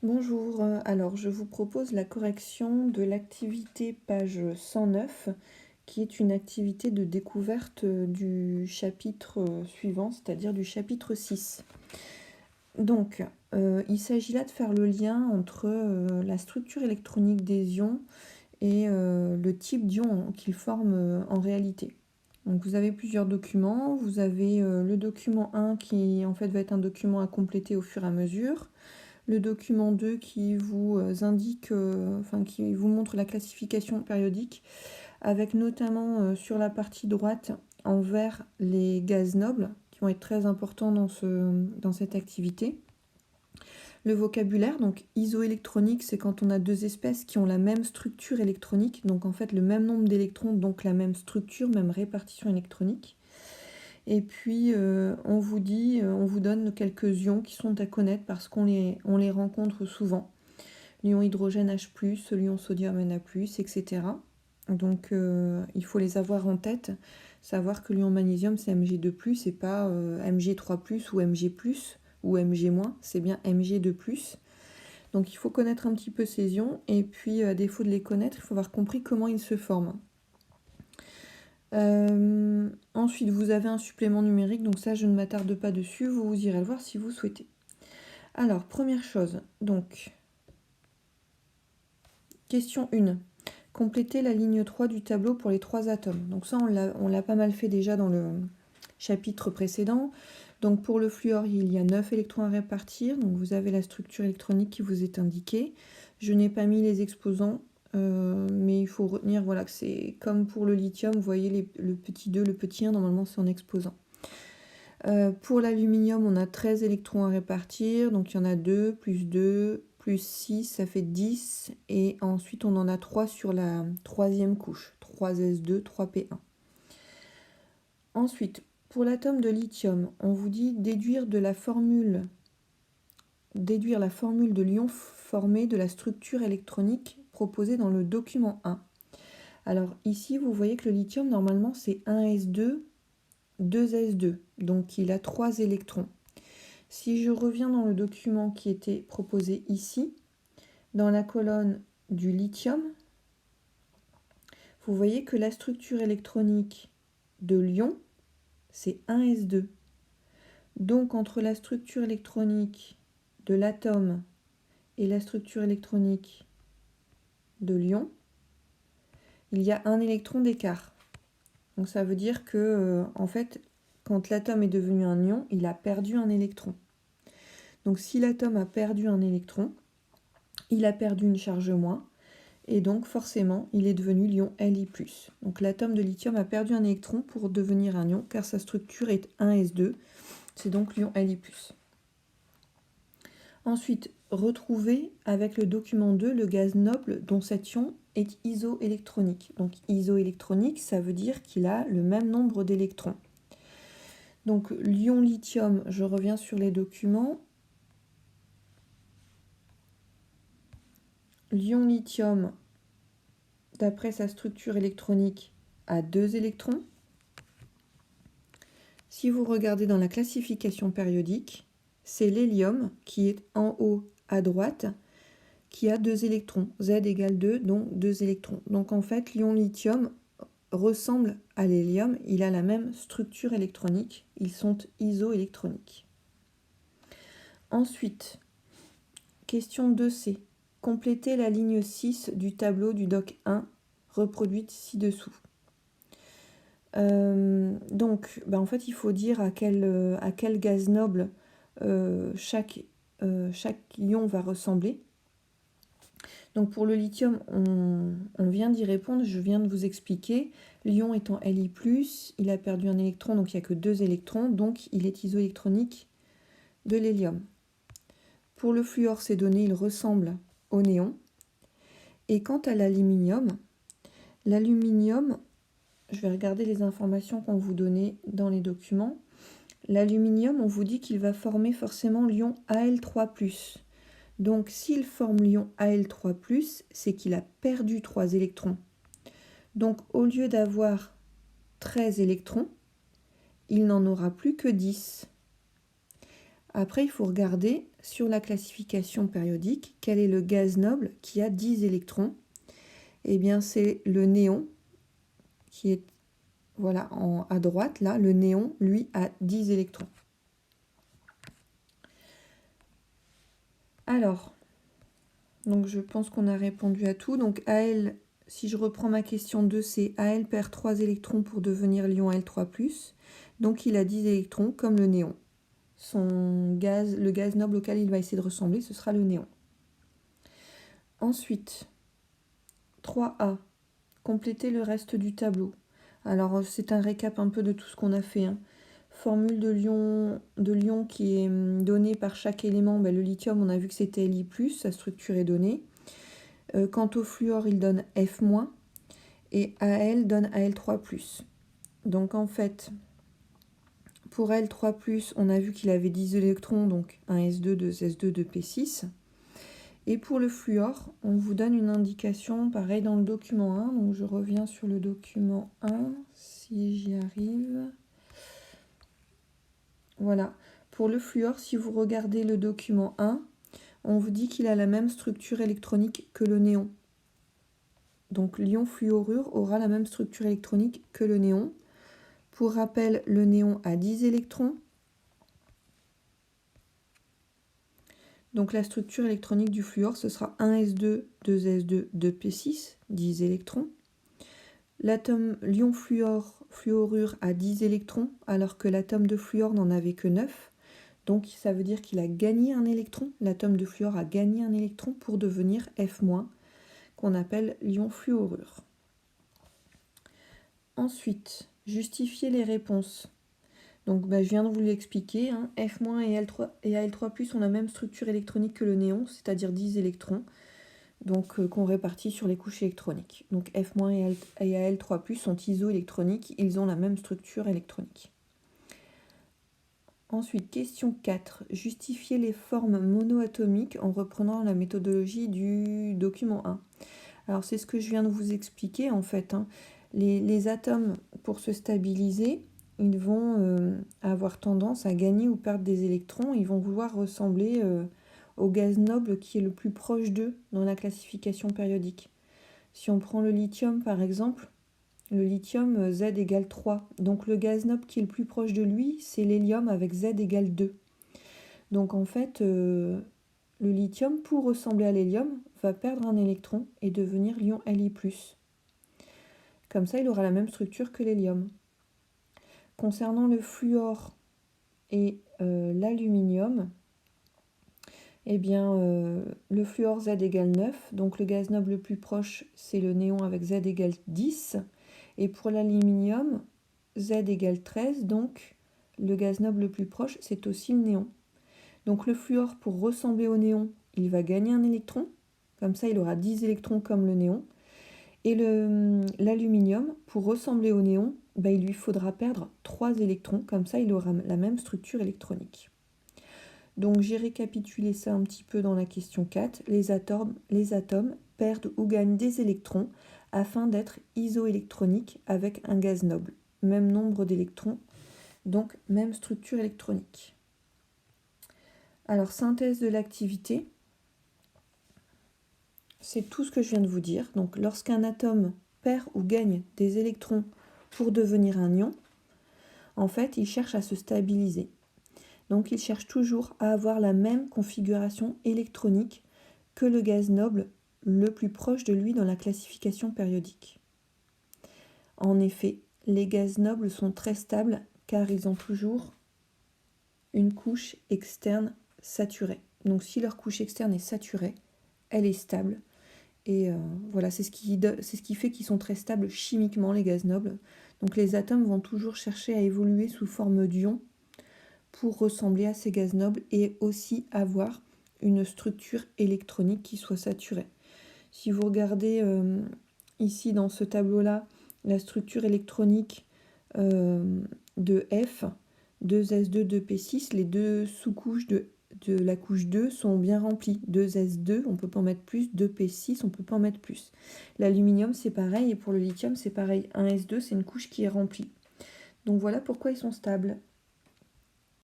Bonjour, alors je vous propose la correction de l'activité page 109, qui est une activité de découverte du chapitre suivant, c'est-à-dire du chapitre 6. Donc, il s'agit là de faire le lien entre la structure électronique des ions et le type d'ion qu'ils forment en réalité. Donc vous avez plusieurs documents, vous avez le document 1 qui en fait va être un document à compléter au fur et à mesure. Le document 2 qui vous indique, qui vous montre la classification périodique, avec notamment sur la partie droite en vert les gaz nobles, qui vont être très importants dans cette activité. Le vocabulaire, donc isoélectronique, c'est quand on a deux espèces qui ont la même structure électronique, donc en fait le même nombre d'électrons, donc la même structure, même répartition électronique. Et puis on vous donne quelques ions qui sont à connaître parce qu'on les rencontre souvent. L'ion hydrogène H+, l'ion sodium Na+, etc. Donc il faut les avoir en tête, savoir que l'ion magnésium c'est Mg2+, et pas Mg3+, ou Mg+, ou Mg-, c'est bien Mg2+. Donc il faut connaître un petit peu ces ions, et puis à défaut de les connaître, il faut avoir compris comment ils se forment. Ensuite, vous avez un supplément numérique, donc ça je ne m'attarde pas dessus, vous irez le voir si vous souhaitez. Alors, première chose, donc, question 1. Complétez la ligne 3 du tableau pour les 3 atomes. Donc ça, on l'a pas mal fait déjà dans le chapitre précédent. Donc pour le fluor, il y a 9 électrons à répartir, donc vous avez la structure électronique qui vous est indiquée. Je n'ai pas mis les exposants, mais il faut retenir voilà, que c'est comme pour le lithium, vous voyez le petit 2, le petit 1, normalement c'est en exposant. Pour l'aluminium, on a 13 électrons à répartir, donc il y en a 2, plus 6, ça fait 10, et ensuite on en a 3 sur la troisième couche, 3s2, 3p1. Ensuite, pour l'atome de lithium, on vous dit déduire la formule de l'ion formé de la structure électronique proposée dans le document 1. Alors ici, vous voyez que le lithium, normalement, c'est 1s2, 2s2, donc il a 3 électrons. Si je reviens dans le document qui était proposé ici, dans la colonne du lithium, vous voyez que la structure électronique de l'ion, c'est 1s2. Donc entre la structure électronique de l'atome et la structure électronique de l'ion, il y a un électron d'écart. Donc ça veut dire que, en fait, quand l'atome est devenu un ion, il a perdu un électron. Donc si l'atome a perdu un électron, il a perdu une charge moins, et donc forcément, il est devenu l'ion Li+. Donc l'atome de lithium a perdu un électron pour devenir un ion, car sa structure est 1s2, c'est donc l'ion Li+. Ensuite, retrouver avec le document 2 le gaz noble dont cet ion est isoélectronique. Donc isoélectronique, ça veut dire qu'il a le même nombre d'électrons. Donc l'ion lithium, je reviens sur les documents. L'ion lithium, d'après sa structure électronique, a 2 électrons. Si vous regardez dans la classification périodique, c'est l'hélium qui est en haut à droite, qui a 2 électrons. Z égale 2, donc 2 électrons. Donc en fait, l'ion lithium ressemble à l'hélium, il a la même structure électronique, ils sont isoélectroniques. Ensuite, question 2C. Complétez la ligne 6 du tableau du doc 1, reproduite ci-dessous. Donc, en fait, il faut dire à quel gaz noble chaque ion va ressembler. Donc pour le lithium, on vient d'y répondre, je viens de vous expliquer. L'ion étant Li+, il a perdu un électron, donc il n'y a que 2 électrons, donc il est isoélectronique de l'hélium. Pour le fluor, c'est donné, il ressemble au néon. Et quant à l'aluminium, je vais regarder les informations qu'on vous donnait dans les documents. L'aluminium, on vous dit qu'il va former forcément l'ion Al3+. Donc s'il forme l'ion Al3+, c'est qu'il a perdu 3 électrons. Donc au lieu d'avoir 13 électrons, il n'en aura plus que 10. Après, il faut regarder sur la classification périodique, quel est le gaz noble qui a 10 électrons? Eh bien, c'est le néon qui est voilà, à droite. Là, le néon, lui, a 10 électrons. Alors, donc je pense qu'on a répondu à tout. Donc Al, si je reprends ma question 2, c'est Al perd 3 électrons pour devenir l'ion Al3+. Donc il a 10 électrons comme le néon. Le gaz noble auquel il va essayer de ressembler, ce sera le néon. Ensuite, 3A, compléter le reste du tableau. Alors c'est un récap un peu de tout ce qu'on a fait. Formule de l'ion qui est donnée par chaque élément. Le lithium, on a vu que c'était Li+, sa structure est donnée. Quant au fluor, il donne F- et Al donne Al3+. Donc en fait, pour Al3+, on a vu qu'il avait 10 électrons, donc 1 S2, 2 S2, 2 P6. Et pour le fluor, on vous donne une indication, pareil dans le document 1. Donc je reviens sur le document 1, si j'y arrive. Voilà. Pour le fluor, si vous regardez le document 1, on vous dit qu'il a la même structure électronique que le néon. Donc l'ion fluorure aura la même structure électronique que le néon. Pour rappel, le néon a 10 électrons. Donc la structure électronique du fluor, ce sera 1s2, 2s2, 2p6, 10 électrons. L'ion fluorure a 10 électrons, alors que l'atome de fluor n'en avait que 9. Donc ça veut dire qu'il a gagné un électron. L'atome de fluor a gagné un électron pour devenir F-, qu'on appelle l'ion fluorure. Ensuite, justifier les réponses. Donc je viens de vous l'expliquer. F- et Al3+ ont la même structure électronique que le néon, c'est-à-dire 10 électrons, donc qu'on répartit sur les couches électroniques. Donc F- et Al3+ sont isoélectroniques, ils ont la même structure électronique. Ensuite, question 4. Justifier les formes monoatomiques en reprenant la méthodologie du document 1. Alors c'est ce que je viens de vous expliquer en fait. Les atomes, pour se stabiliser, ils vont avoir tendance à gagner ou perdre des électrons. Ils vont vouloir ressembler au gaz noble qui est le plus proche d'eux dans la classification périodique. Si on prend le lithium par exemple, le lithium Z égale 3. Donc le gaz noble qui est le plus proche de lui, c'est l'hélium avec Z égale 2. Donc en fait, le lithium, pour ressembler à l'hélium, va perdre un électron et devenir l'ion Li+. Comme ça, il aura la même structure que l'hélium. Concernant le fluor et l'aluminium, eh bien, le fluor Z égale 9, donc le gaz noble le plus proche, c'est le néon avec Z égale 10. Et pour l'aluminium, Z égale 13, donc le gaz noble le plus proche, c'est aussi le néon. Donc le fluor, pour ressembler au néon, il va gagner un électron. Comme ça, il aura 10 électrons comme le néon. Et l'aluminium, pour ressembler au néon, il lui faudra perdre 3 électrons. Comme ça, il aura la même structure électronique. Donc j'ai récapitulé ça un petit peu dans la question 4. Les atomes perdent ou gagnent des électrons afin d'être isoélectroniques avec un gaz noble. Même nombre d'électrons, donc même structure électronique. Alors synthèse de l'activité, c'est tout ce que je viens de vous dire. Donc lorsqu'un atome perd ou gagne des électrons pour devenir un ion, en fait il cherche à se stabiliser. Donc il cherche toujours à avoir la même configuration électronique que le gaz noble le plus proche de lui dans la classification périodique. En effet, les gaz nobles sont très stables car ils ont toujours une couche externe saturée. Donc si leur couche externe est saturée, elle est stable. Et voilà, c'est ce qui fait qu'ils sont très stables chimiquement, les gaz nobles. Donc les atomes vont toujours chercher à évoluer sous forme d'ions pour ressembler à ces gaz nobles et aussi avoir une structure électronique qui soit saturée. Si vous regardez ici dans ce tableau-là, la structure électronique de F, 2s2, 2p6, les deux sous-couches de la couche 2 sont bien remplies. 2s2, on ne peut pas en mettre plus, 2p6, on ne peut pas en mettre plus. L'aluminium, c'est pareil, et pour le lithium, c'est pareil. 1s2, c'est une couche qui est remplie. Donc voilà pourquoi ils sont stables.